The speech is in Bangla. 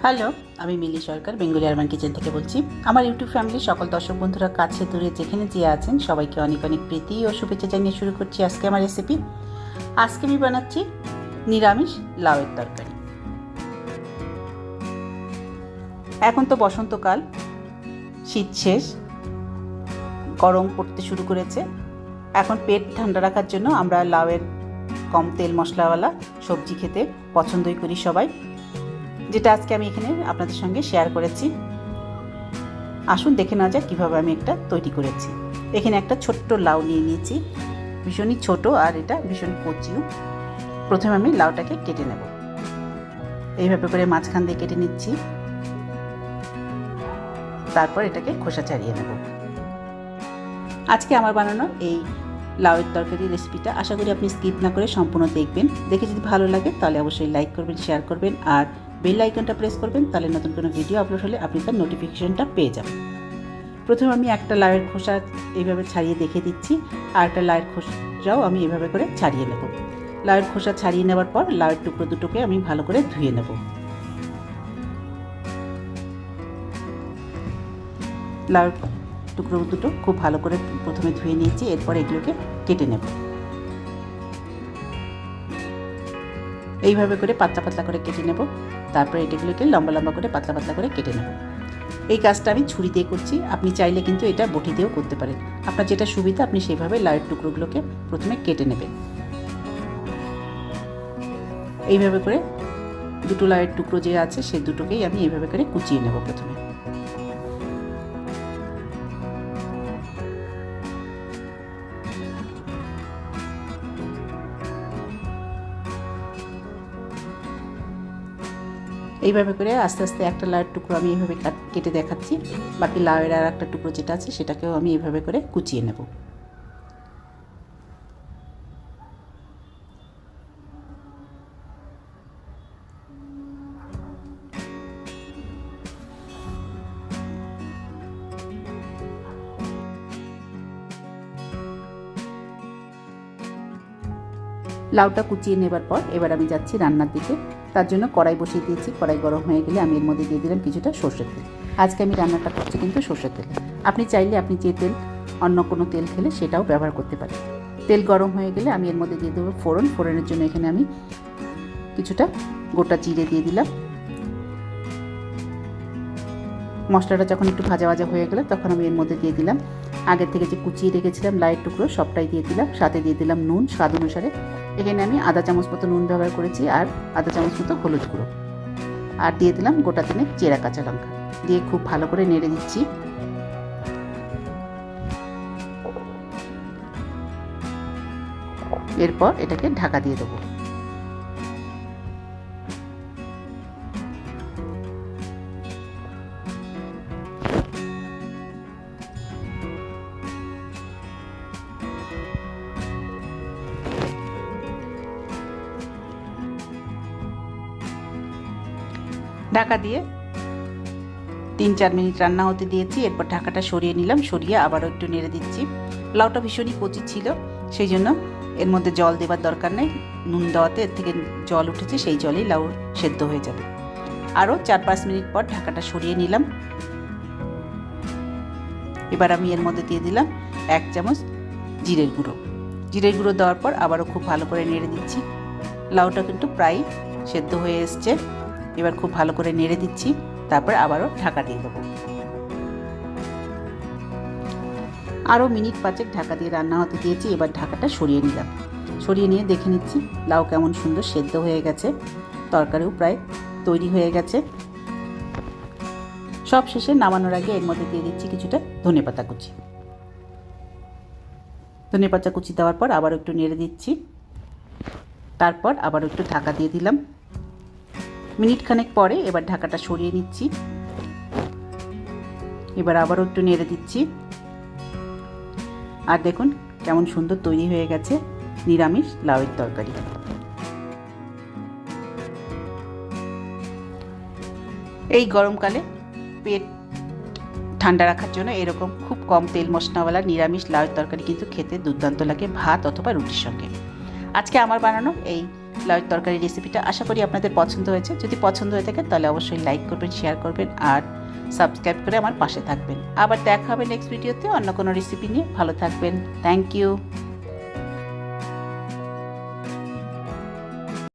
হ্যালো, আমি মিলি সরকার বেঙ্গলি আরবান কিচেন থেকে বলছি। আমার ইউটিউব ফ্যামিলির সকল দর্শক বন্ধুরা কাছে দূরে যেখানে যে আছেন সবাইকে অনেক অনেক প্রীতি ও শুভেচ্ছা জানিয়ে শুরু করছি আজকে আমার রেসিপি। আজকে আমি বানাচ্ছি নিরামিষ লাউয়ের তরকারি। এখন তো বসন্তকাল, শীত শেষ, গরম পড়তে শুরু করেছে। এখন পেট ঠান্ডা রাখার জন্য আমরা লাউয়ের কম তেল মশলাওয়ালা সবজি খেতে পছন্দই করি সবাই, যেটা আজকে আমি এখানে আপনাদের সঙ্গে শেয়ার করেছি। আসুন দেখে নেওয়া যাক কীভাবে আমি একটা তৈরি করেছি। এখানে একটা ছোট্ট লাউ নিয়ে নিয়েছি, ভীষণই ছোট আর এটা ভীষণ কচিও। প্রথমে আমি লাউটাকে কেটে নেব, এইভাবে করে মাঝখান দিয়ে কেটে নিচ্ছি। তারপর এটাকে খোসা ছাড়িয়ে নেব। আজকে আমার বানানো এই লাউয়ের তরকারি রেসিপিটা আশা করি আপনি স্কিপ না করে সম্পূর্ণ দেখবেন। দেখে যদি ভালো লাগে তাহলে অবশ্যই লাইক করবেন, শেয়ার করবেন আর বেল আইকনটা প্রেস করবেন, তাহলে নতুন কোনো ভিডিও আপলোড হলে আপনি তার নোটিফিকেশনটা পেয়ে যাবেন। প্রথমে আমি একটা লাউয়ের খোসা এইভাবে ছাড়িয়ে দেখে দিচ্ছি, আর একটা লাউয়ের খোসাও আমি এভাবে করে ছাড়িয়ে নেব। লাউয়ের খোসা ছাড়িয়ে নেওয়ার পর লাউয়ের টুকরো দুটোকে আমি ভালো করে ধুয়ে নেব। লাউয়ের টুকরো দুটো খুব ভালো করে প্রথমে ধুয়ে নিয়েছি, এরপর এগুলোকে কেটে নেব। এইভাবে করে পাতলা পাতলা করে কেটে নেব। তারপর এটাগুলোকে লম্বা লম্বা করে পাতলা পাতলা করে কেটে নেব। এই কাজটা আমি ছুরি দিয়ে করছি, আপনি চাইলে কিন্তু এটা বটি দিয়েও করতে পারেন। আপনার যেটা সুবিধা আপনি সেইভাবে লাউয়ের টুকরোগুলোকে প্রথমে কেটে নেবেন। এইভাবে করে দুটো লাউয়ের টুকরো যে আছে সেই দুটোকেই আমি এইভাবে করে কুচিয়ে নেব প্রথমে। এইভাবে করে আস্তে আস্তে একটা লাউয়ের টুকরো আমি এইভাবে কেটে দেখাচ্ছি। বাকি লাউয়ের আর একটা টুকরো যেটা আছে সেটাকেও আমি এইভাবে করে কুচিয়ে নেব। লাউটা কুচিয়ে নেবার পর এবার আমি যাচ্ছি রান্নার দিকে। তার জন্য কড়াই বসিয়ে দিয়েছি। কড়াই গরম হয়ে গেলে আমি এর মধ্যে দিয়ে দিলাম কিছুটা সর্ষের তেল। আজকে আমি রান্নাটা করছি কিন্তু সর্ষের তেল। আপনি চাইলে আপনি যে তেল অন্য কোনো তেল খেলে সেটাও ব্যবহার করতে পারেন। তেল গরম হয়ে গেলে আমি এর মধ্যে দিয়ে দেবো ফোড়ন। ফোড়নের জন্য এখানে আমি কিছুটা গোটা জিরে দিয়ে দিলাম। মশলাটা যখন একটু ভাজা ভাজা হয়ে গেলে তখন আমি এর মধ্যে দিয়ে দিলাম আগে থেকে যে কুচিয়ে রেখেছিলাম লাউয়ের টুকরো, সবটাই দিয়ে দিলাম। সাথে দিয়ে দিলাম নুন স্বাদ অনুসারে। এখানে আমি আধা চামচ মতো নুন ব্যবহার করেছি আর আধা চামচ মতো হলুদ গুঁড়ো, আর দিয়ে দিলাম গোটা তিনেক চেরা কাঁচা লঙ্কা। দিয়ে খুব ভালো করে নেড়ে দিচ্ছি। এরপর এটাকে ঢাকা দিয়ে দেবো। ঢাকা দিয়ে 3-4 মিনিট রান্না হতে দিয়েছি। এরপর ঢাকাটা সরিয়ে নিলাম, সরিয়ে আবারও একটু নেড়ে দিচ্ছি। লাউটা ভীষণই কচি ছিল, সেই জন্য এর মধ্যে জল দেবার দরকার নেই। নুন দেওয়াতে এর থেকে জল উঠেছে, সেই জলেই লাউ সেদ্ধ হয়ে যাবে। আরও 4-5 মিনিট পর ঢাকাটা সরিয়ে নিলাম। এবার আমি এর মধ্যে দিয়ে দিলাম 1 চামচ জিরের গুঁড়ো। জিরের গুঁড়ো দেওয়ার পর আবারও খুব ভালো করে নেড়ে দিচ্ছি। লাউটা কিন্তু প্রায় সেদ্ধ হয়ে এসছে। এবার খুব ভালো করে নেড়ে দিচ্ছি। তারপর আবারও ঢাকা দিয়ে দেবো। আরও মিনিট 5 ঢাকা দিয়ে রান্না হতে দিয়েছি। এবার ঢাকাটা সরিয়ে নিলাম। সরিয়ে নিয়ে দেখে নিচ্ছি লাউ কেমন সুন্দর সেদ্ধ হয়ে গেছে। তরকারিও প্রায় তৈরি হয়ে গেছে। সব শেষে নামানোর আগে এর মধ্যে দিয়ে দিচ্ছি কিছুটা ধনেপাতা কুচি। ধনেপাতা কুচি দেওয়ার পর আবার একটু নেড়ে দিচ্ছি। তারপর আবার একটু ঢাকা দিয়ে দিলাম। মিনিট খানেক পরে এবার ঢাকাটা সরিয়ে নিচ্ছি। এবার আবারও একটু নেড়ে দিচ্ছি। আর দেখুন কেমন সুন্দর তৈরি হয়ে গেছে নিরামিষ লাউয়ের তরকারি। এই গরমকালে পেট ঠান্ডা রাখার জন্য এরকম খুব কম তেল মশলাওয়ালা নিরামিষ লাউয়ের তরকারি কিন্তু খেতে দুর্দান্ত লাগে ভাত অথবা রুটির সঙ্গে। আজকে আমার বানানো এই লাউয়ের তরকারি রেসিপিটা। আশা করি আপনাদের পছন্দ হয়েছে। যদি পছন্দ হয়ে থাকে তাহলে অবশ্যই লাইক করবেন, শেয়ার করবেন আর সাবস্ক্রাইব করে আমার পাশে থাকবেন। আবার দেখা হবে নেক্সট ভিডিওতে অন্য কোনো রেসিপি নিয়ে। ভালো থাকবেন। Thank you.